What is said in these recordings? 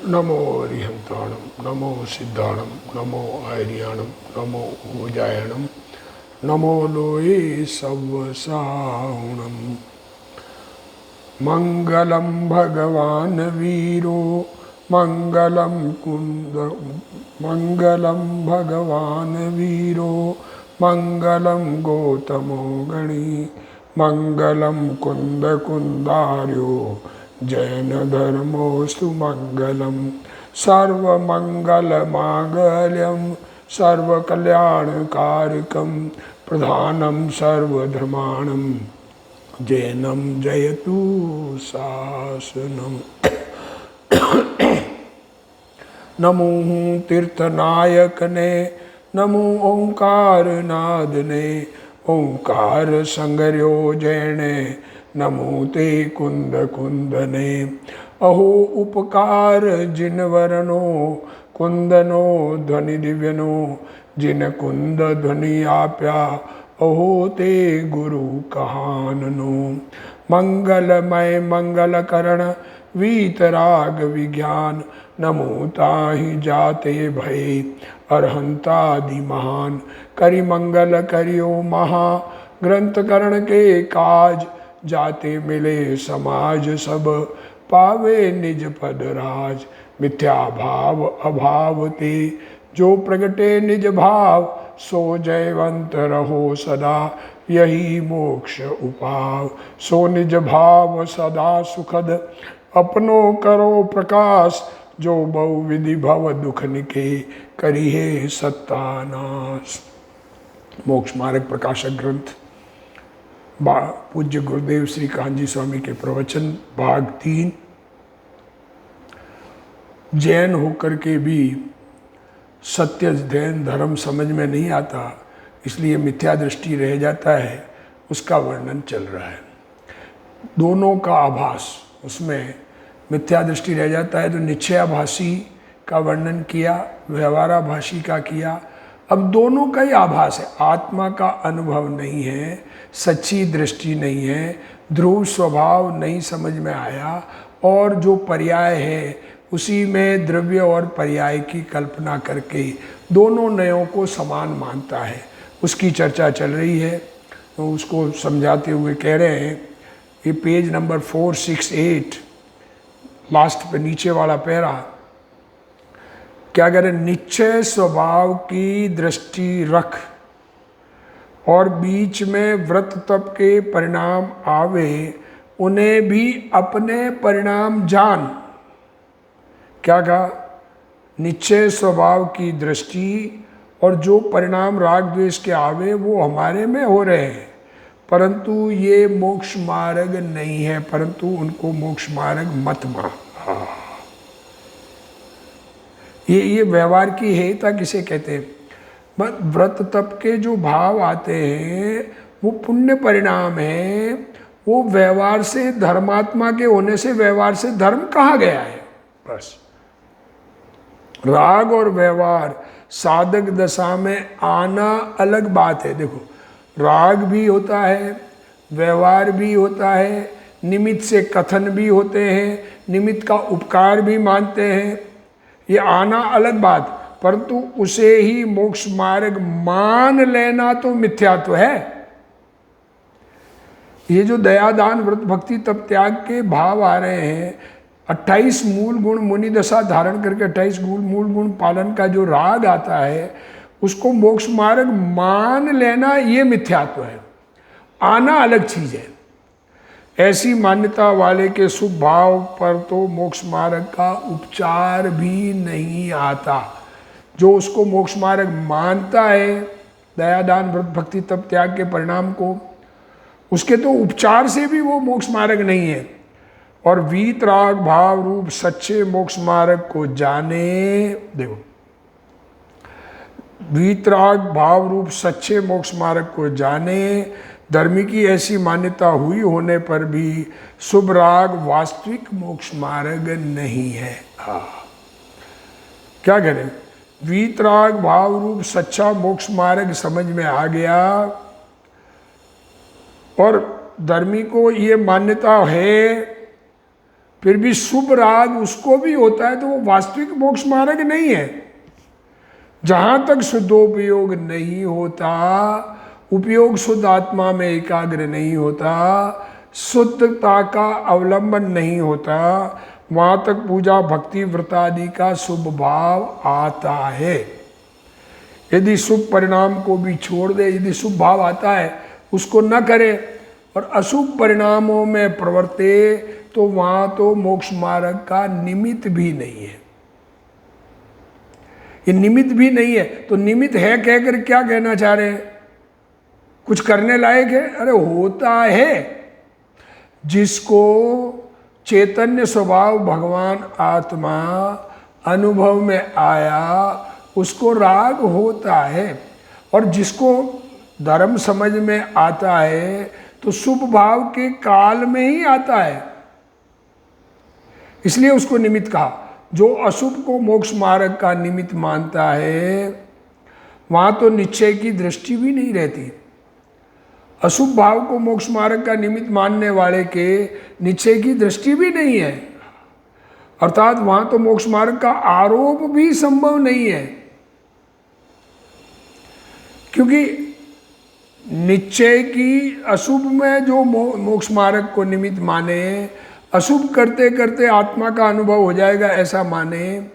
नमो अरिहंताणम, नमो सिद्धाणम, नमो आर्याणम, नमो ऊजायणम, नमो लोये सवसाहुणम। मंगलम भगवान वीरो, मंगलम कुंद, मंगलम भगवान वीरो, मंगलम गौतमो गणी, मंगलम कुंद कुंदार्यो, जैन धर्मोस्तु मंगलम। सर्वमंगल मांगल्यम सर्वकल्याणकारकम, प्रधानम सर्वधर्माणम, जैनम जयतु शासनम। नमो तीर्थनायक ने, नमो ओंकार नाद ने, ओंकार संगर्यो जैने, नमो ते कुंद कुंद ने। अहो उपकार जिन वरनो, कुंदनो ध्वनि दिव्यनो, जिन कुंद ध्वनि आप्या, अहो ते गुरु कहाननो। मंगलमय मंगल करण, वीतराग विज्ञान, नमो ताहि जाते भय, अरहंतादि महान। करि मंगल करियो महा, ग्रंथ करण के काज, जाते मिले समाज सब, पावे निज पद राज। मिथ्या भाव अभाव ते, जो प्रगटे निज भाव, सो जयवंत रहो सदा, यही मोक्ष उपाव। सो निज भाव सदा सुखद, अपनो करो प्रकाश, जो बहु विधि भव दुख निके, करिहे सत्तानाश। मोक्ष मार्ग प्रकाशक ग्रंथ पूज्य गुरुदेव श्री कान्जी स्वामी के प्रवचन, भाग 3। जैन होकर के भी सत्य जैन धर्म समझ में नहीं आता, इसलिए मिथ्या दृष्टि रह जाता है, उसका वर्णन चल रहा है। दोनों का आभास, उसमें मिथ्या दृष्टि रह जाता है तो निश्चयाभासी का वर्णन किया, व्यवहाराभासी का किया। अब दोनों का ही आभास है, आत्मा का अनुभव नहीं है, सच्ची दृष्टि नहीं है, ध्रुव स्वभाव नहीं समझ में आया, और जो पर्याय है उसी में द्रव्य और पर्याय की कल्पना करके दोनों नयों को समान मानता है, उसकी चर्चा चल रही है। तो उसको समझाते हुए कह रहे हैं, ये पेज नंबर 468 लास्ट पे नीचे वाला पैरा, क्या कह रहे, निश्चय स्वभाव की दृष्टि रख और बीच में व्रत तप के परिणाम आवे, उन्हें भी अपने परिणाम जान। क्या कहा, निश्चय स्वभाव की दृष्टि और जो परिणाम राग द्वेष के आवे वो हमारे में हो रहे हैं, परंतु ये मोक्ष मार्ग नहीं है, परंतु उनको मोक्ष मार्ग मत मान। ये व्यवहार की हेयता किसे कहते हैं? व्रत तप के जो भाव आते हैं वो पुण्य परिणाम है, वो व्यवहार से, धर्मात्मा के होने से व्यवहार से धर्म कहा गया है। बस राग और व्यवहार साधक दशा में आना अलग बात है। देखो, राग भी होता है, व्यवहार भी होता है, निमित्त से कथन भी होते हैं, निमित्त का उपकार भी मानते हैं, ये आना अलग बात, परंतु उसे ही मोक्ष मार्ग मान लेना तो मिथ्यात्व है। ये जो दया दान व्रत भक्ति तप त्याग के भाव आ रहे हैं, 28 मूल गुण मुनि दशा धारण करके 28 मूल गुण पालन का जो राग आता है, उसको मोक्ष मार्ग मान लेना ये मिथ्यात्व है, आना अलग चीज है। ऐसी मान्यता वाले के शुभ भाव पर तो मोक्ष मार्ग का उपचार भी नहीं आता। जो उसको मोक्ष मार्ग मानता है, दया दान व्रत भक्ति तप त्याग के परिणाम को, उसके तो उपचार से भी वो मोक्ष मार्ग नहीं है। और वीतराग भाव रूप सच्चे मोक्ष मार्ग को जाने, देखो, वीतराग भाव रूप सच्चे मोक्ष मार्ग को जाने, धर्मी की ऐसी मान्यता हुई होने पर भी शुभ राग वास्तविक मोक्ष मार्ग नहीं है। क्या करें, वीतराग भाव रूप सच्चा मोक्ष मार्ग समझ में आ गया, और धर्मी को ये मान्यता है फिर भी शुभ राग उसको भी होता है, तो वो वास्तविक मोक्ष मार्ग नहीं है। जहां तक शुद्धोपयोग नहीं होता, उपयोग शुद्ध आत्मा में एकाग्र नहीं होता, शुद्धता का अवलंबन नहीं होता, वहां तक पूजा भक्ति व्रत आदि का शुभ भाव आता है। यदि शुभ परिणाम को भी छोड़ दे, यदि शुभ भाव आता है उसको न करे और अशुभ परिणामों में प्रवर्ते, तो वहां तो मोक्ष मार्ग का निमित्त भी नहीं है। ये निमित्त भी नहीं है, तो निमित्त है कहकर क्या कहना चाह रहे हैं? कुछ करने लायक है? अरे होता है। जिसको चैतन्य स्वभाव भगवान आत्मा अनुभव में आया, उसको राग होता है। और जिसको धर्म समझ में आता है, तो शुभ भाव के काल में ही आता है, इसलिए उसको निमित्त कहा। जो अशुभ को मोक्ष मार्ग का निमित्त मानता है, वहां तो निश्चय की दृष्टि भी नहीं रहती। अशुभ भाव को मोक्ष मार्ग का निमित्त मानने वाले के निश्चय की दृष्टि भी नहीं है, अर्थात वहां तो मोक्ष मार्ग का आरोप भी संभव नहीं है। क्योंकि निश्चय की अशुभ में जो मोक्ष मार्ग को निमित्त माने, अशुभ करते करते आत्मा का अनुभव हो जाएगा ऐसा माने,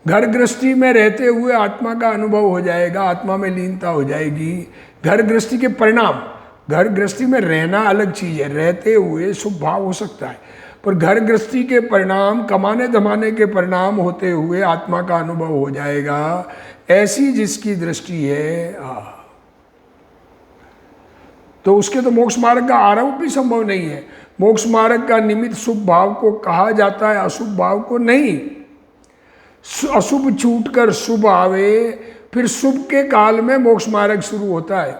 घर गृहस्थी में रहते हुए आत्मा का अनुभव हो जाएगा, आत्मा में लीनता हो जाएगी। घर गृहस्थी के परिणाम, घर गृहस्थी में रहना अलग चीज है, रहते हुए शुभ भाव हो सकता है, पर घर गृहस्थी के परिणाम, कमाने धमाने के परिणाम होते हुए आत्मा का अनुभव हो जाएगा, ऐसी जिसकी दृष्टि है, तो उसके तो मोक्ष मार्ग का आरोप भी संभव नहीं है। मोक्ष मार्ग का निमित्त शुभ भाव को कहा जाता है, अशुभ भाव को नहीं। अशुभ छूटकर शुभ आवे, फिर शुभ के काल में मोक्ष मार्ग शुरू होता है।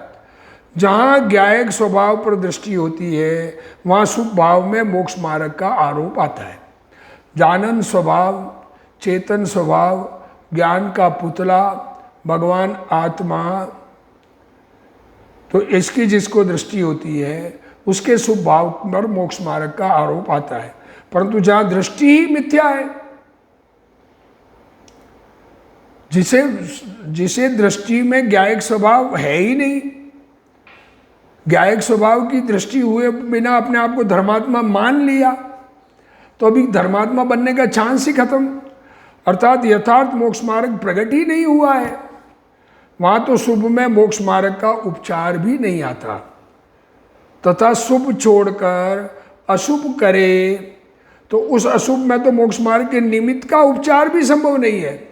जहाँ ज्ञायक स्वभाव पर दृष्टि होती है, वहाँ शुभ भाव में मोक्ष मार्ग का आरोप आता है। जानन स्वभाव, चेतन स्वभाव, ज्ञान का पुतला भगवान आत्मा, तो इसकी जिसको दृष्टि होती है, उसके शुभ भाव पर मोक्ष मार्ग का आरोप आता है। परंतु जहाँ दृष्टि ही मिथ्या है, जिसे दृष्टि में ज्ञायक स्वभाव है ही नहीं, ज्ञायक स्वभाव की दृष्टि हुए बिना अपने आप को धर्मात्मा मान लिया, तो अभी धर्मात्मा बनने का चांस ही खत्म, अर्थात यथार्थ मोक्ष मार्ग प्रकट ही नहीं हुआ है। वहां तो शुभ में मोक्ष मार्ग का उपचार भी नहीं आता, तथा शुभ छोड़कर अशुभ करे, तो उस अशुभ में तो मोक्ष मार्ग के निमित्त का उपचार भी संभव नहीं है।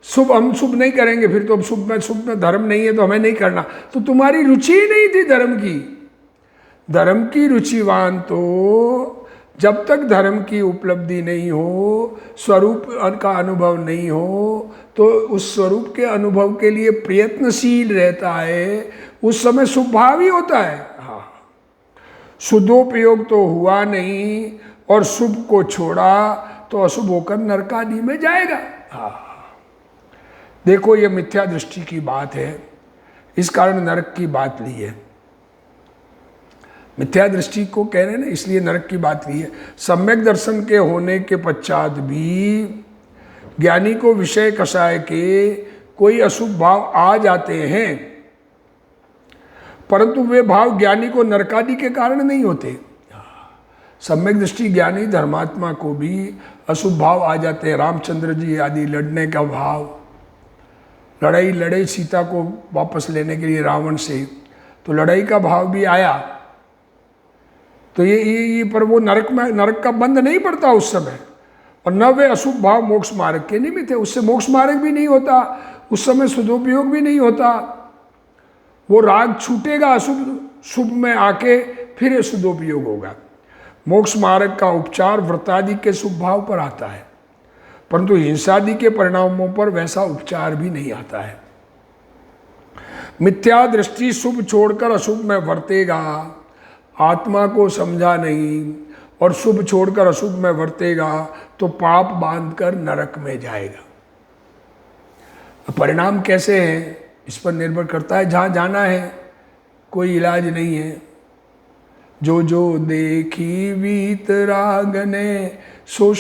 हम शुभ नहीं करेंगे, फिर तो शुभ में धर्म नहीं है तो हमें नहीं करना, तो तुम्हारी रुचि ही नहीं थी धर्म की रुचिवान तो जब तक धर्म की उपलब्धि नहीं हो, स्वरूप का अनुभव नहीं हो, तो उस स्वरूप के अनुभव के लिए प्रयत्नशील रहता है, उस समय शुभ भाव ही होता है। हाँ, शुद्धोपयोग तो हुआ नहीं और शुभ को छोड़ा तो अशुभ होकर नरकादि में जाएगा। हाँ, देखो ये मिथ्या दृष्टि की बात है, इस कारण नरक की बात ली है। मिथ्या दृष्टि को कह रहे हैं ना, इसलिए नरक की बात ली है। सम्यक दर्शन के होने के पश्चात भी ज्ञानी को विषय कषाय के कोई अशुभ भाव आ जाते हैं, परंतु वे भाव ज्ञानी को नरकादि के कारण नहीं होते। सम्यक दृष्टि ज्ञानी धर्मात्मा को भी अशुभ भाव आ जाते हैं। रामचंद्र जी आदि लड़ने का भाव, लड़ाई लड़े सीता को वापस लेने के लिए रावण से, तो लड़ाई का भाव भी आया, तो ये पर वो नरक का बंध नहीं पड़ता उस समय, और न वे अशुभ भाव मोक्ष मार्ग के निमित्त है, उससे मोक्ष मार्ग भी नहीं होता, उस समय शुद्धोपयोग भी नहीं होता। वो राग छूटेगा शुभ में आके, फिर शुद्धोपयोग होगा। मोक्ष मार्ग का उपचार व्रतादि के शुभ भाव पर आता है, परंतु हिंसादि के परिणामों पर वैसा उपचार भी नहीं आता है। मिथ्या दृष्टि शुभ छोड़कर अशुभ में वर्तेगा, आत्मा को समझा नहीं और शुभ छोड़कर अशुभ में वर्तेगा तो पाप बांधकर नरक में जाएगा। परिणाम कैसे हैं इस पर निर्भर करता है। जहाँ जाना है कोई इलाज नहीं है, जो देखी वीतराग ने सो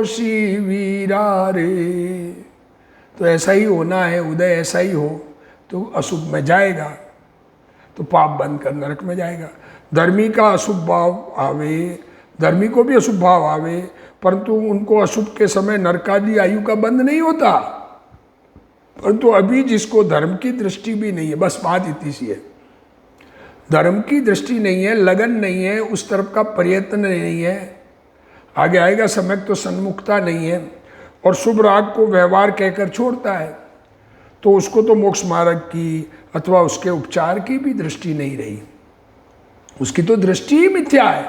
सी वीरा रे। तो ऐसा ही होना है, उदय ऐसा ही हो तो अशुभ में जाएगा, तो पाप बंद कर नरक में जाएगा। धर्मी का अशुभ भाव आवे, धर्मी को भी अशुभ भाव आवे, परंतु उनको अशुभ के समय नरकादि आयु का बंध नहीं होता। परंतु अभी जिसको धर्म की दृष्टि भी नहीं है, बस बात इतनी सी है, धर्म की दृष्टि नहीं है, लगन नहीं है, उस तरफ का प्रयत्न नहीं है, आगे आएगा समय तो सन्मुखता नहीं है, और शुभ राग को व्यवहार कहकर छोड़ता है, तो उसको तो मोक्ष मार्ग की अथवा उसके उपचार की भी दृष्टि नहीं रही, उसकी तो दृष्टि ही मिथ्या है।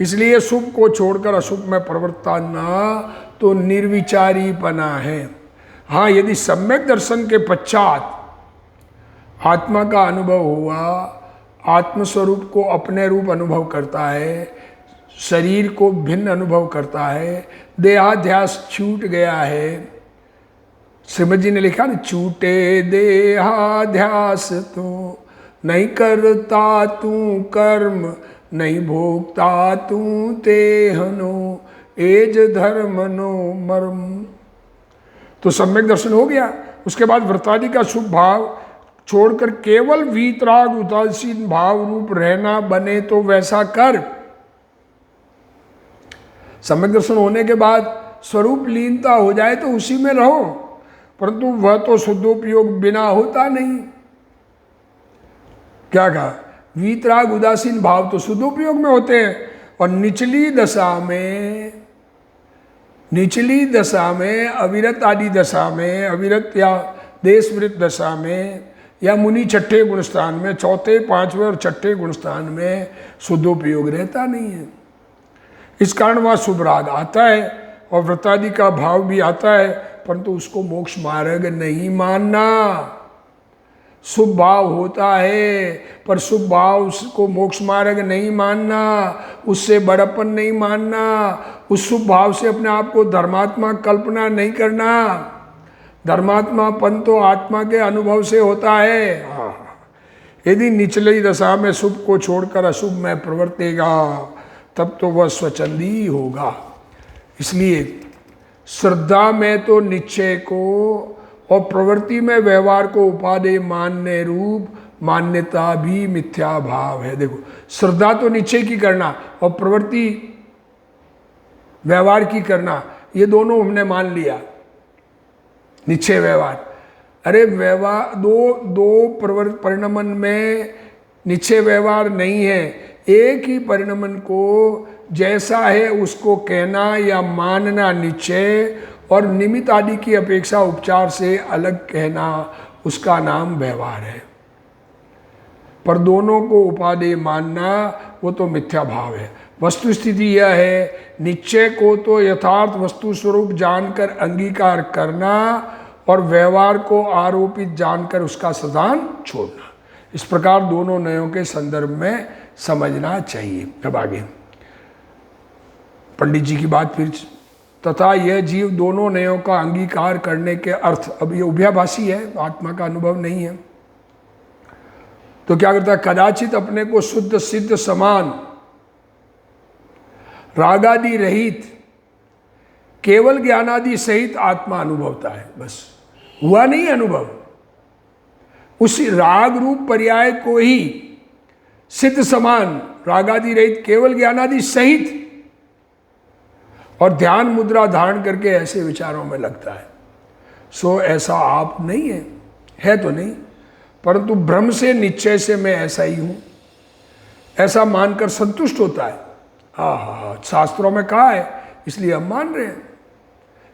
इसलिए शुभ को छोड़कर अशुभ में प्रवृत्ता ना तो निर्विचारीपना है। हाँ, यदि सम्यक दर्शन के पश्चात आत्मा का अनुभव हुआ, आत्मस्वरूप को अपने रूप अनुभव करता है, शरीर को भिन्न अनुभव करता है, देहाध्यास छूट गया है। श्रीमद जी ने लिखा ना, छूटे देहाध्यास तो नहीं करता तू कर्म, नहीं भोगता तू तेहनो, एज धर्म नो मर्म। तो सम्यक दर्शन हो गया। उसके बाद व्रतादि का शुभ भाव छोड़कर केवल वीतराग उदासीन भाव रूप रहना बने तो वैसा कर। सम्यक दर्शन होने के बाद स्वरूप लीनता हो जाए तो उसी में रहो, परंतु वह तो शुद्धोपयोग बिना होता नहीं। क्या कहा? वीतराग उदासीन भाव तो शुद्धोपयोग में होते हैं, और निचली दशा में अविरत आदि दशा में, अविरत या देशवृत दशा में, या मुनि छठे गुणस्थान में, चौथे पांचवें और छठे गुणस्थान में शुद्धोपयोग रहता नहीं है। इस कारण वह शुभ राग आता है और व्रतादि का भाव भी आता है, परंतु उसको मोक्ष मार्ग नहीं मानना। शुभ भाव होता है, पर शुभ भाव को मोक्ष मार्ग नहीं मानना, उससे बड़प्पन नहीं मानना, उस शुभ भाव से अपने आप को धर्मात्मा कल्पना नहीं करना। धर्मात्मापन तो आत्मा के अनुभव से होता है। यदि निचली दशा में शुभ को छोड़कर अशुभ में प्रवर्तेगा, तब तो वह स्वच्छंदी होगा। इसलिए श्रद्धा में तो निश्चय को और प्रवृत्ति में व्यवहार को उपादेय मानने रूप मान्यता भी मिथ्या भाव है। देखो, श्रद्धा तो निश्चय की करना और प्रवृत्ति व्यवहार की करना, ये दोनों हमने मान लिया। निश्चय व्यवहार, अरे व्यवहार दो परिणमन में निश्चय व्यवहार नहीं है। एक ही परिणमन को जैसा है उसको कहना या मानना निश्चय, और निमित्त आदि की अपेक्षा उपचार से अलग कहना, उसका नाम व्यवहार है। पर दोनों को उपादेय मानना वो तो मिथ्या भाव है। वस्तु स्थिति यह है, निश्चय को तो यथार्थ वस्तु स्वरूप जानकर अंगीकार करना और व्यवहार को आरोपित जानकर उसका सदान छोड़ना। इस प्रकार दोनों नयों के संदर्भ में समझना चाहिए। अब आगे पंडित जी की बात फिर, तथा यह जीव दोनों नयों का अंगीकार करने के अर्थ, अब ये उभयाभासी है, आत्मा का अनुभव नहीं है, तो क्या करता है? कदाचित अपने को शुद्ध सिद्ध समान रागादि रहित केवल ज्ञानादि सहित आत्मा अनुभवता है। बस हुआ नहीं अनुभव, उसी राग रूप पर्याय को ही सिद्ध समान रागादि रहित केवल ज्ञानादि सहित और ध्यान मुद्रा धारण करके ऐसे विचारों में लगता है। सो ऐसा आप नहीं है तो नहीं, परंतु भ्रम से निश्चय से मैं ऐसा ही हूं, ऐसा मानकर संतुष्ट होता है। शास्त्रों में कहा है इसलिए हम मान रहे हैं।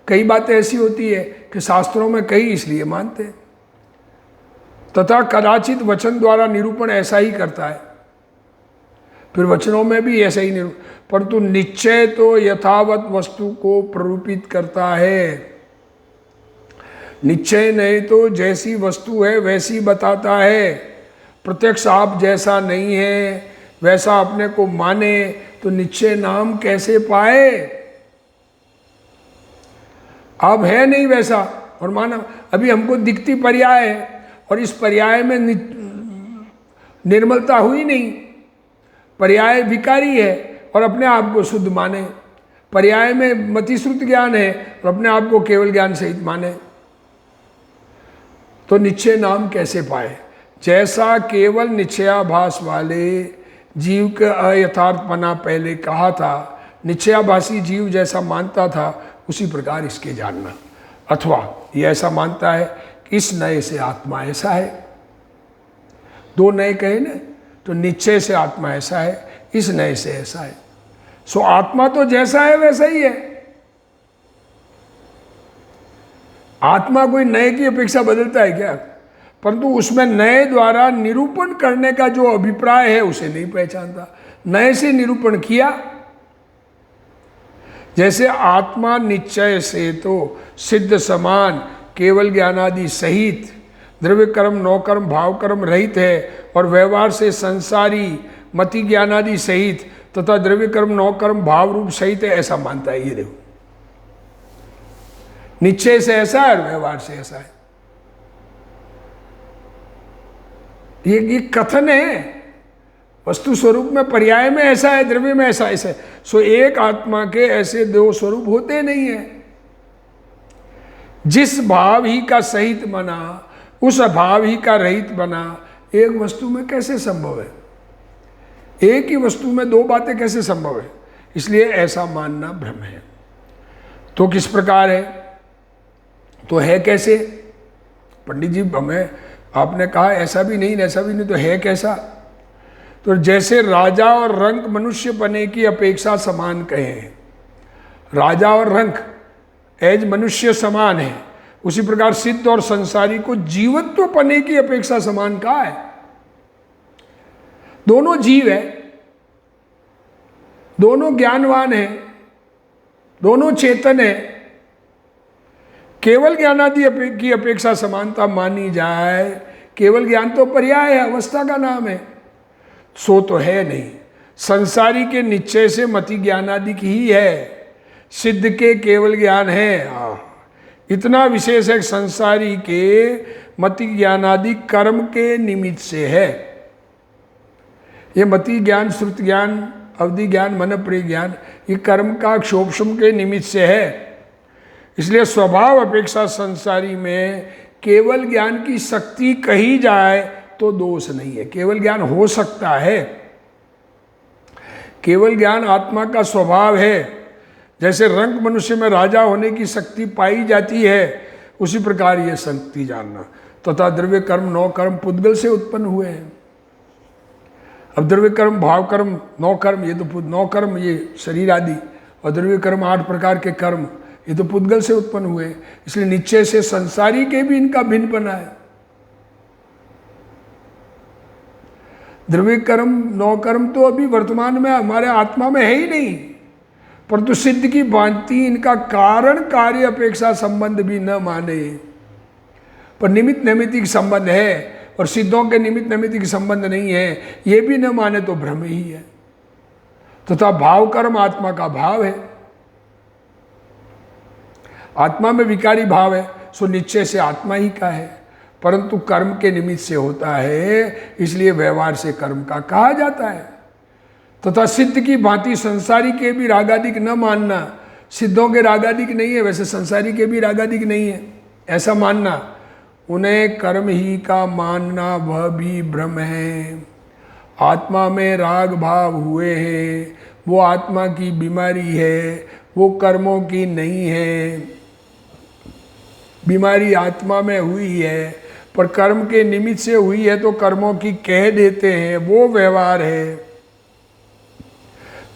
कई बातें ऐसी होती है कि शास्त्रों में कही इसलिए मानते हैं। तथा कदाचित वचन द्वारा निरूपण ऐसा ही करता है, फिर वचनों में भी ऐसा ही निरूपण, परंतु निश्चय तो यथावत वस्तु को प्ररूपित करता है। निश्चय नहीं तो जैसी वस्तु है वैसी बताता है। प्रत्यक्ष आप जैसा नहीं है वैसा अपने को माने तो निश्चय नाम कैसे पाए? अब है नहीं वैसा और माना, अभी हमको दिखती पर्याय है और इस पर्याय में निर्मलता हुई नहीं, पर्याय विकारी है और अपने आप को शुद्ध माने, पर्याय में मतिश्रुत ज्ञान है और अपने आप को केवल ज्ञान सहित माने, तो निश्चय नाम कैसे पाए? जैसा केवल निश्चयाभास वाले जीव का अयथार्थपना पहले कहा था, निश्चयाभासी जीव जैसा मानता था उसी प्रकार इसके जानना। अथवा ये ऐसा मानता है कि इस नए से आत्मा ऐसा है, दो नए कहे ना, तो निश्चय से आत्मा ऐसा है, इस नए से ऐसा है। सो आत्मा तो जैसा है वैसा ही है। आत्मा कोई नए की अपेक्षा बदलता है क्या? परंतु उसमें नए द्वारा निरूपण करने का जो अभिप्राय है उसे नहीं पहचानता। नए से निरूपण किया, जैसे आत्मा निश्चय से तो सिद्ध समान केवल ज्ञानादि सहित द्रव्य कर्म नौ कर्म भाव कर्म रहित है, और व्यवहार से संसारी मति ज्ञानादि सहित तथा द्रव्य कर्म नौ कर्म भाव रूप सहित है, ऐसा मानता है। ये देखो, निश्चय से ऐसा है और व्यवहार से ऐसा है। ये कथन है, वस्तु स्वरूप में पर्याय में ऐसा है, द्रव्य में ऐसा है। सो एक आत्मा के ऐसे दो स्वरूप होते नहीं है। जिस भाव ही का सहित बना उस अभाव ही का रहित बना, एक वस्तु में कैसे संभव है? एक ही वस्तु में दो बातें कैसे संभव है? इसलिए ऐसा मानना भ्रम है। तो किस प्रकार है? तो है कैसे? पंडित जी हमें आपने कहा ऐसा भी नहीं ऐसा भी नहीं, तो है कैसा? तो जैसे राजा और रंक मनुष्य बने की अपेक्षा समान कहें, राजा और रंक एज मनुष्य समान है, उसी प्रकार सिद्ध और संसारी को जीवत्व पने की अपेक्षा समान कहा है। दोनों जीव है, दोनों ज्ञानवान है, दोनों चेतन है। केवल ज्ञानादि की अपेक्षा समानता मानी जाए, केवल ज्ञान तो पर्याय है, अवस्था का नाम है, सो तो है नहीं। संसारी के निश्चय से मति ज्ञानादि की ही है, सिद्ध के केवल ज्ञान है। इतना विशेष है, संसारी के मति ज्ञानादि कर्म के निमित्त से है। ये मति ज्ञान, श्रुत ज्ञान, अवधि ज्ञान, मन प्रिय ज्ञान, ये कर्म का क्षोभशम के निमित्त से है। इसलिए स्वभाव अपेक्षा संसारी में केवल ज्ञान की शक्ति कही जाए तो दोष नहीं है। केवल ज्ञान हो सकता है, केवल ज्ञान आत्मा का स्वभाव है। जैसे रंक मनुष्य में राजा होने की शक्ति पाई जाती है, उसी प्रकार ये शक्ति जानना। तथा द्रव्य कर्म नौ कर्म पुद्गल से उत्पन्न हुए हैं। अब द्रव्य कर्म भाव कर्म नौ कर्म, ये तो नौ कर्म ये शरीर आदि, और द्रव्य कर्म 8 प्रकार के कर्म, ये तो पुद्गल से उत्पन्न हुए। इसलिए निश्चय से संसारी के भी इनका भिन्न बना है। द्रव्य कर्म नौ कर्म तो अभी वर्तमान में हमारे आत्मा में है ही नहीं, परंतु सिद्ध की भांति इनका कारण कार्य अपेक्षा संबंध भी न माने, पर निमित्त नैमित्तिक संबंध है, और सिद्धों के निमित्त नैमित्तिक संबंध नहीं है, ये भी न माने तो भ्रम ही है। तथा भाव कर्म आत्मा का भाव है, आत्मा में विकारी भाव है, सो निश्चय से आत्मा ही का है, परंतु कर्म के निमित्त से होता है, इसलिए व्यवहार से कर्म का कहा जाता है। तथा सिद्ध की भांति संसारी के भी रागादिक न मानना, सिद्धों के रागादिक नहीं है वैसे संसारी के भी रागादिक नहीं है, ऐसा मानना, उन्हें कर्म ही का मानना वह भी भ्रम है। आत्मा में राग भाव हुए हैं, वो आत्मा की बीमारी है, वो कर्मों की नहीं है। बीमारी आत्मा में हुई है, पर कर्म के निमित्त से हुई है तो कर्मों की कह देते हैं, वो व्यवहार है।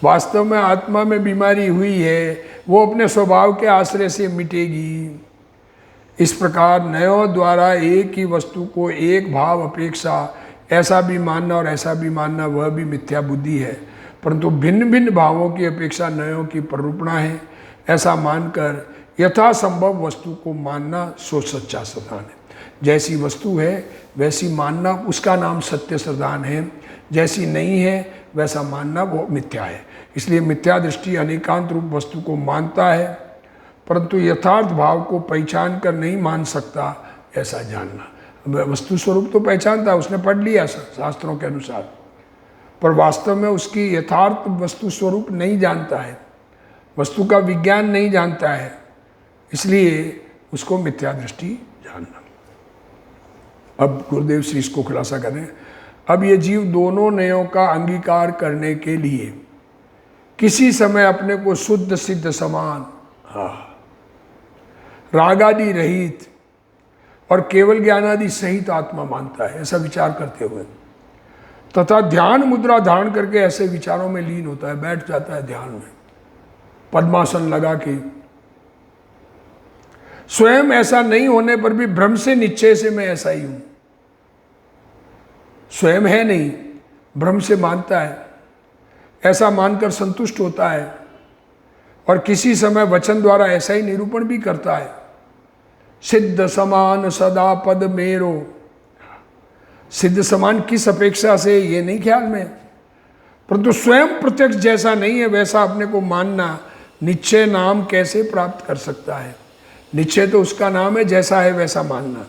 वास्तव में आत्मा में बीमारी हुई है, वो अपने स्वभाव के आश्रय से मिटेगी। इस प्रकार नयों द्वारा एक ही वस्तु को एक भाव अपेक्षा ऐसा भी मानना और ऐसा भी मानना वह भी मिथ्या बुद्धि है, परंतु भिन्न भिन्न भावों की अपेक्षा नयों की प्ररूपणा है, ऐसा मानकर यथासंभव वस्तु को मानना सो सच्चा श्रद्धान है। जैसी वस्तु है वैसी मानना, उसका नाम सत्य श्रद्धान है। जैसी नहीं है वैसा मानना वो मिथ्या है। इसलिए मिथ्या दृष्टि अनेकांत रूप वस्तु को मानता है, परंतु यथार्थ भाव को पहचान कर नहीं मान सकता, ऐसा जानना। वस्तु स्वरूप तो पहचानता है, उसने पढ़ लिया शास्त्रों के अनुसार, पर वास्तव में उसकी यथार्थ वस्तु स्वरूप नहीं जानता है, वस्तु का विज्ञान नहीं जानता है, इसलिए उसको मिथ्या दृष्टि जानना। अब गुरुदेव श्री इसको खुलासा करें। अब ये जीव दोनों नयों का अंगीकार करने के लिए किसी समय अपने को शुद्ध सिद्ध समान, रागादि रहित और केवल ज्ञानादि सहित आत्मा मानता है, ऐसा विचार करते हुए तथा ध्यान मुद्रा धारण करके ऐसे विचारों में लीन होता है, बैठ जाता है ध्यान में, पद्मासन लगा के। स्वयं ऐसा नहीं होने पर भी भ्रम से निश्चय से मैं ऐसा ही हूं, स्वयं है नहीं, भ्रम से मानता है, ऐसा मानकर संतुष्ट होता है और किसी समय वचन द्वारा ऐसा ही निरूपण भी करता है। सिद्ध समान सदा पद मेरो, सिद्ध समान किस अपेक्षा से ये नहीं ख्याल में, परंतु स्वयं प्रत्यक्ष जैसा नहीं है वैसा अपने को मानना निश्चय नाम कैसे प्राप्त कर सकता है। निश्चय तो उसका नाम है जैसा है वैसा मानना,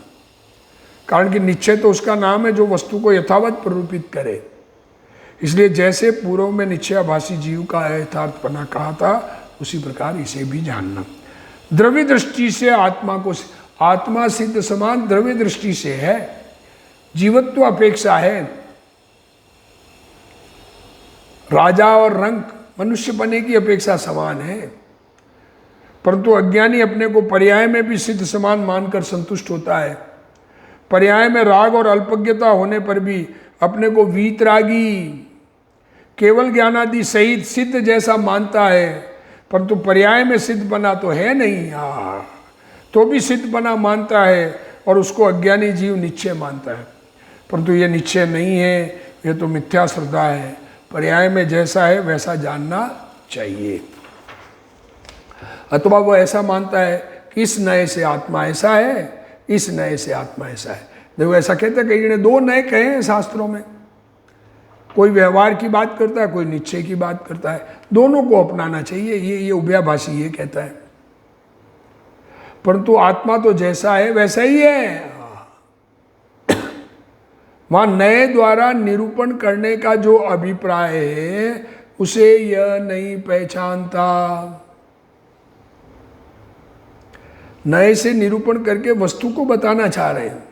कारण कि निश्चय तो उसका नाम है जो वस्तु को यथावत प्ररूपित करे। इसलिए जैसे पूर्व में निश्चयाभासी जीव का यथार्थपना कहा था, उसी प्रकार इसे भी जानना। द्रव्य दृष्टि से आत्मा को, आत्मा सिद्ध समान द्रव्य दृष्टि से है, जीवत्व अपेक्षा है, राजा और रंक मनुष्य बने की अपेक्षा समान है, परंतु अज्ञानी अपने को पर्याय में भी सिद्ध समान मानकर संतुष्ट होता है। पर्याय में राग और अल्पज्ञता होने पर भी अपने को वीतरागी केवल ज्ञानादि सहित सिद्ध जैसा मानता है, परंतु पर्याय में सिद्ध बना तो है नहीं, तो भी सिद्ध बना मानता है और उसको अज्ञानी जीव निश्चय मानता है, परंतु ये निश्चय नहीं है, ये तो मिथ्या श्रद्धा है। पर्याय में जैसा है वैसा जानना चाहिए। अथवा वो ऐसा मानता है कि इस नए से आत्मा ऐसा है, इस नए से आत्मा ऐसा है। देखो ऐसा कहते हैं, कई ने दो नए कहे हैं शास्त्रों में, कोई व्यवहार की बात करता है, कोई निश्चय की बात करता है, दोनों को अपनाना चाहिए, ये उभयभाषी ये कहता है। परंतु आत्मा तो जैसा है वैसा ही है। वहां नए द्वारा निरूपण करने का जो अभिप्राय है उसे यह नहीं पहचानता। नए से निरूपण करके वस्तु को बताना चाह रहे हैं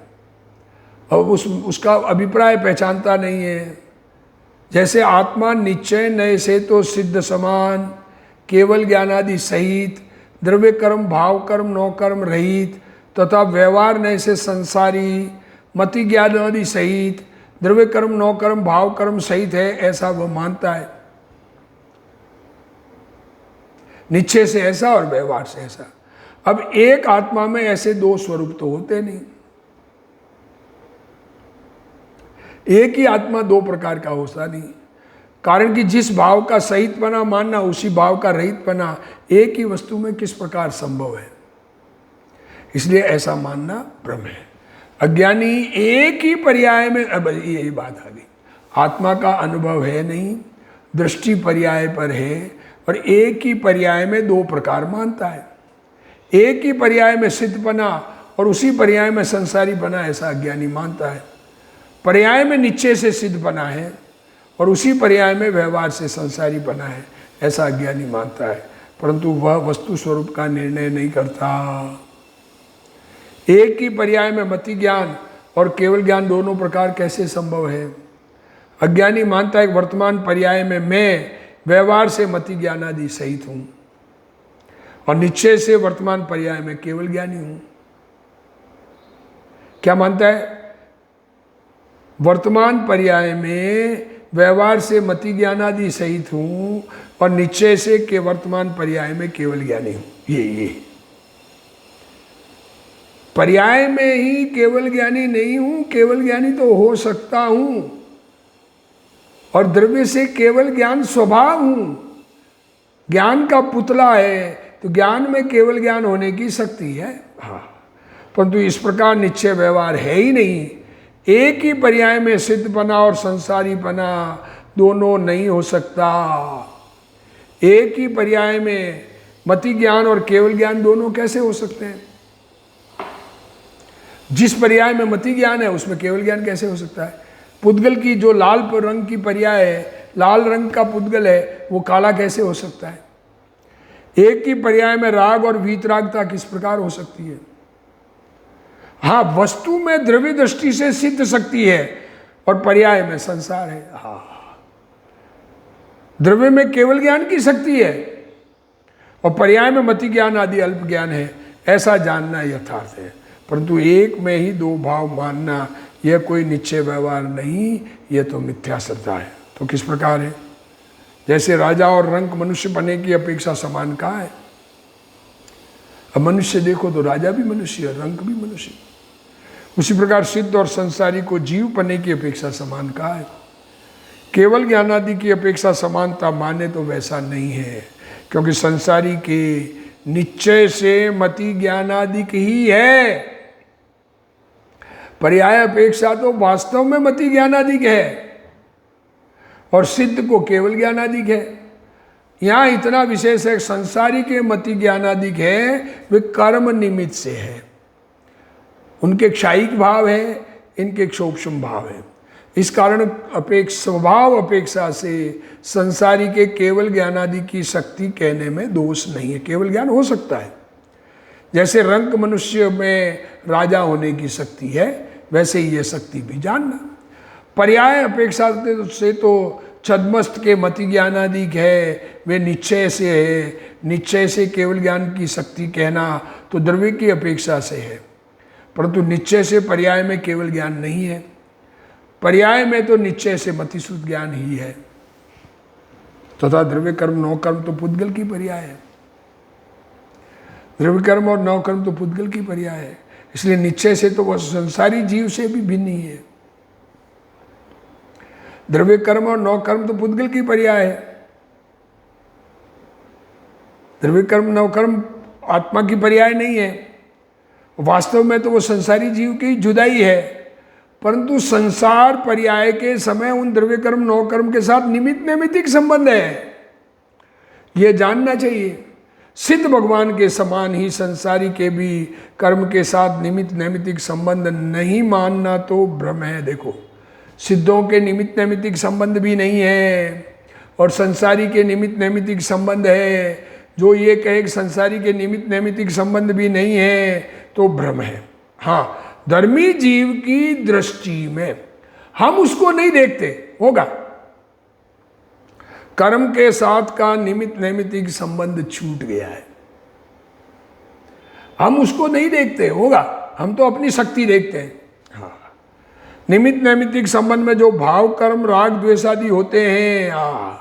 और उसका अभिप्राय पहचानता नहीं है। जैसे आत्मा निश्चय नए से तो सिद्ध समान केवल ज्ञानादि सहित द्रव्य कर्म भाव कर्म नौ कर्म रहित तथा व्यवहार नए से संसारी मति ज्ञानादि सहित द्रव्य कर्म नौ कर्म भाव कर्म सहित है, ऐसा वह मानता है। निश्चय से ऐसा और व्यवहार से ऐसा। अब एक आत्मा में ऐसे दो स्वरूप तो होते नहीं, एक ही आत्मा दो प्रकार का होता नहीं, कारण कि जिस भाव का सहितपना मानना उसी भाव का रहितपना एक ही वस्तु में किस प्रकार संभव है, इसलिए ऐसा मानना भ्रम है। अज्ञानी एक ही पर्याय में, अब यही बात आ गई, आत्मा का अनुभव है नहीं, दृष्टि पर्याय पर है और एक ही पर्याय में दो प्रकार मानता है। एक ही पर्याय में सिद्धपना और उसी पर्याय में संसारी बना, ऐसा अज्ञानी मानता है। पर्याय में निश्चय से सिद्धपना है और उसी पर्याय में व्यवहार से संसारी बना है, ऐसा अज्ञानी मानता है, परंतु वह वस्तु स्वरूप का निर्णय नहीं करता। एक ही पर्याय में मति ज्ञान और केवल ज्ञान दोनों प्रकार कैसे संभव है। अज्ञानी मानता है कि वर्तमान पर्याय में मैं व्यवहार से मति ज्ञान आदि सहित हूं और निश्चय से वर्तमान पर्याय में केवल ज्ञानी हूं। क्या मानता है? वर्तमान पर्याय में व्यवहार से मति ज्ञान आदि सहित हूं और निश्चय से के वर्तमान पर्याय में केवल ज्ञानी हूं। ये पर्याय में ही केवल ज्ञानी नहीं हूं, केवल ज्ञानी तो हो सकता हूं और द्रव्य से केवल ज्ञान स्वभाव हूं। ज्ञान का पुतला है तो ज्ञान में केवल ज्ञान होने की शक्ति है, हाँ, परंतु इस प्रकार निश्चय व्यवहार है ही नहीं। एक ही पर्याय में सिद्धपना और संसारीपना दोनों नहीं हो सकता। एक ही पर्याय में मति ज्ञान और केवल ज्ञान दोनों कैसे हो सकते हैं? जिस पर्याय में मति ज्ञान है उसमें केवल ज्ञान कैसे हो सकता है? पुद्गल की जो लाल रंग की पर्याय है, लाल रंग का पुद्गल है, वो काला कैसे हो सकता है? एक ही पर्याय में राग और वीतरागता किस प्रकार हो सकती है? हाँ, वस्तु में द्रव्य दृष्टि से सिद्ध शक्ति है और पर्याय में संसार है। हाँ, द्रव्य में केवल ज्ञान की शक्ति है और पर्याय में मति ज्ञान आदि अल्प ज्ञान है, ऐसा जानना यथार्थ है। परंतु एक में ही दो भाव मानना यह कोई निश्चय व्यवहार नहीं, यह तो मिथ्या श्रद्धा है। तो किस प्रकार है? जैसे राजा और रंक मनुष्य बने की अपेक्षा समान कहाँ है? अब मनुष्य देखो तो राजा भी मनुष्य है, रंक भी मनुष्य। उसी प्रकार सिद्ध और संसारी को जीव पने की अपेक्षा समान कहाँ है? केवल ज्ञानादि की अपेक्षा समानता माने तो वैसा नहीं है, क्योंकि संसारी के निश्चय से मति ज्ञानादिक ही है। पर्याय अपेक्षा तो वास्तव में मति ज्ञानादिक है और सिद्ध को केवल ज्ञानादिक है। यहाँ इतना विशेष है, संसारी के मति ज्ञानादिक है, वे कर्म निमित्त से है, उनके क्षायिक भाव है, इनके क्षोभम भाव है। इस कारण स्वभाव अपेक्षा से संसारी के केवल ज्ञानादि की शक्ति कहने में दोष नहीं है, केवल ज्ञान हो सकता है। जैसे रंक मनुष्य में राजा होने की शक्ति है, वैसे ही यह शक्ति भी जानना। पर्याय अपेक्षा से तो छद्मस्त के मति ज्ञानादिक है, वे निश्चय से है, निश्चय से केवल ज्ञान की शक्ति कहना तो द्रव्य की अपेक्षा से है, परंतु निश्चय से पर्याय में केवल ज्ञान नहीं है, पर्याय में तो निश्चय से मतिश्रुत ज्ञान ही है। तथा द्रव्य कर्म नौ कर्म तो पुद्गल की पर्याय है, द्रव्य कर्म और नौ कर्म तो पुद्गल की पर्याय है, इसलिए निश्चय से तो वह संसारी जीव से भी भिन्न ही है। द्रव्य कर्म और नौ कर्म तो पुद्गल की पर्याय है, द्रव्य कर्म नौ कर्म आत्मा की पर्याय नहीं है। वास्तव में तो वो संसारी जीव की जुदाई है, परंतु संसार पर्याय के समय उन द्रव्य कर्म नौ कर्म के साथ निमित्त नैमित्तिक संबंध है, यह जानना चाहिए। सिद्ध भगवान के समान ही संसारी के भी कर्म के साथ निमित्त नैमित्तिक संबंध नहीं मानना तो भ्रम है। देखो, सिद्धों के निमित्त नैमित्तिक संबंध भी नहीं है और संसारी के निमित्त नैमित्तिक संबंध है। जो ये कहे कि संसारी के निमित्त नैमित्तिक संबंध भी नहीं है तो भ्रम है। हाँ, धर्मी जीव की दृष्टि में हम उसको नहीं देखते, होगा कर्म के साथ का निमित्त नैमित्तिक संबंध छूट गया है, हम उसको नहीं देखते, होगा, हम तो अपनी शक्ति देखते हैं। हाँ, निमित्त नैमित्तिक संबंध में जो भाव कर्म राग द्वेष आदि होते हैं, हाँ,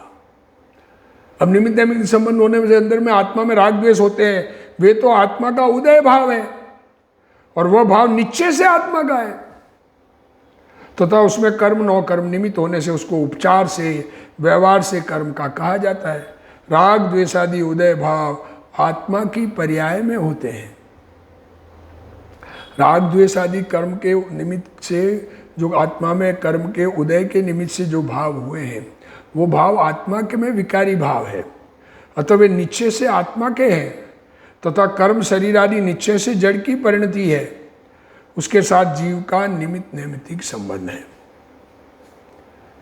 अब निमित्त नैमित्तिक संबंध होने से अंदर में आत्मा में राग द्वेष होते हैं, वे तो आत्मा का उदय भाव है और वह भाव निश्चय से आत्मा का है। तथा उसमें कर्म नौ कर्म निमित्त होने से उसको उपचार से व्यवहार से कर्म का कहा जाता है। राग द्वेष आदि उदय भाव आत्मा की पर्याय में होते हैं। राग द्वेष आदि कर्म के निमित्त से जो आत्मा में कर्म के उदय के निमित्त से जो भाव हुए हैं, वो भाव आत्मा के में विकारी भाव है, अतः वे निश्चय से आत्मा के हैं। तथा कर्म शरीर आदि निश्चय से जड़ की परिणति है, उसके साथ जीव का निमित्त नैमित्तिक संबंध है।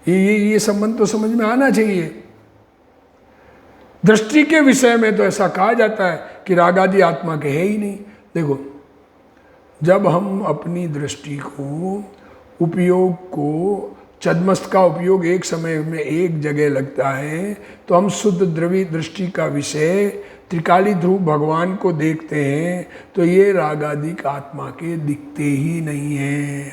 ये संबंध तो समझ में आना चाहिए। दृष्टि के विषय में तो ऐसा कहा जाता है कि राग आदि आत्मा के है ही नहीं। देखो, जब हम अपनी दृष्टि को उपयोग को छद्मस्त का उपयोग एक समय में एक जगह लगता है तो हम शुद्ध द्रव्य दृष्टि का विषय त्रिकाली ध्रुव भगवान को देखते हैं तो ये राग आदि आत्मा के दिखते ही नहीं है,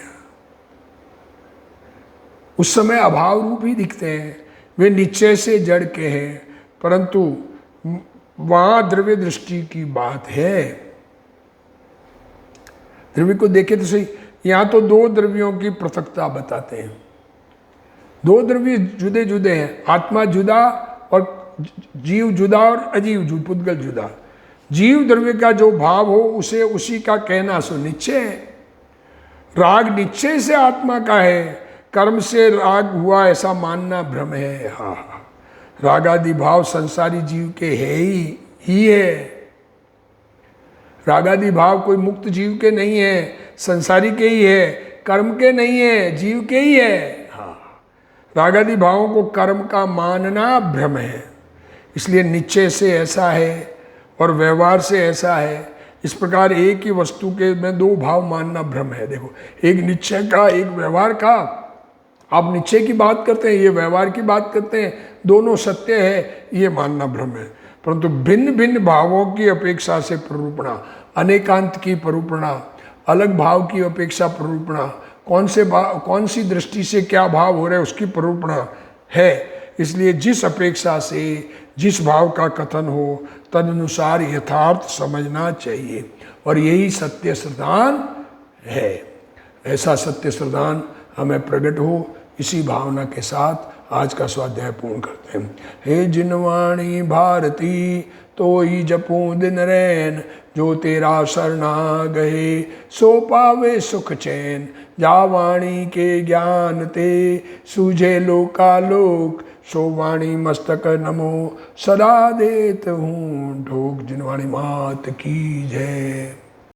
उस समय अभाव रूप ही दिखते हैं, वे निश्चय से जड़ के हैं। परंतु वहाँ द्रव्य दृष्टि की बात है। द्रव्य को देखे तो सही, यहाँ तो दो द्रव्यों की पृथकता बताते हैं, दो द्रव्य जुदे जुदे हैं, आत्मा जुदा और जीव जुदा और अजीव जुदा, पुद्गल जुदा। जीव द्रव्य का जो भाव हो उसे उसी का कहना सो निश्चय है। राग निश्चय से आत्मा का है, कर्म से राग हुआ ऐसा मानना भ्रम है। हाँ, राग आदि भाव संसारी जीव के है ही है। राग आदि भाव कोई मुक्त जीव के नहीं है, संसारी के ही है, कर्म के नहीं है, जीव के ही है। हाँ, रागादि भावों को कर्म का मानना भ्रम है, इसलिए निश्चय से ऐसा है और व्यवहार से ऐसा है। इस प्रकार एक ही वस्तु के में दो भाव मानना भ्रम है। देखो, एक निश्चय का, एक व्यवहार का। आप निश्चय की बात करते हैं, ये व्यवहार की बात करते हैं, दोनों सत्य है, ये मानना भ्रम है। परंतु भिन्न भिन्न भावों की अपेक्षा से प्ररूपणा, अनेकांत की प्ररूपणा, अलग भाव की अपेक्षा प्ररूपणा, कौन सी दृष्टि से क्या भाव हो रहा है उसकी प्ररूपणा है। इसलिए जिस अपेक्षा से जिस भाव का कथन हो तदनुसार यथार्थ समझना चाहिए, और यही सत्य श्रद्धान है। ऐसा सत्य श्रद्धान हमें प्रकट हो, इसी भावना के साथ आज का स्वाध्याय पूर्ण करते हैं। हे जिनवाणी भारती तो ही जपू दिन रैन, जो तेरा शरणा गए सो पावे सुख चैन। जा वाणी के ज्ञान ते सूझे लोकालोक, सो वाणी मस्तक नमो सदा देत हूँ ढोक। जिनवाणी मात की जय।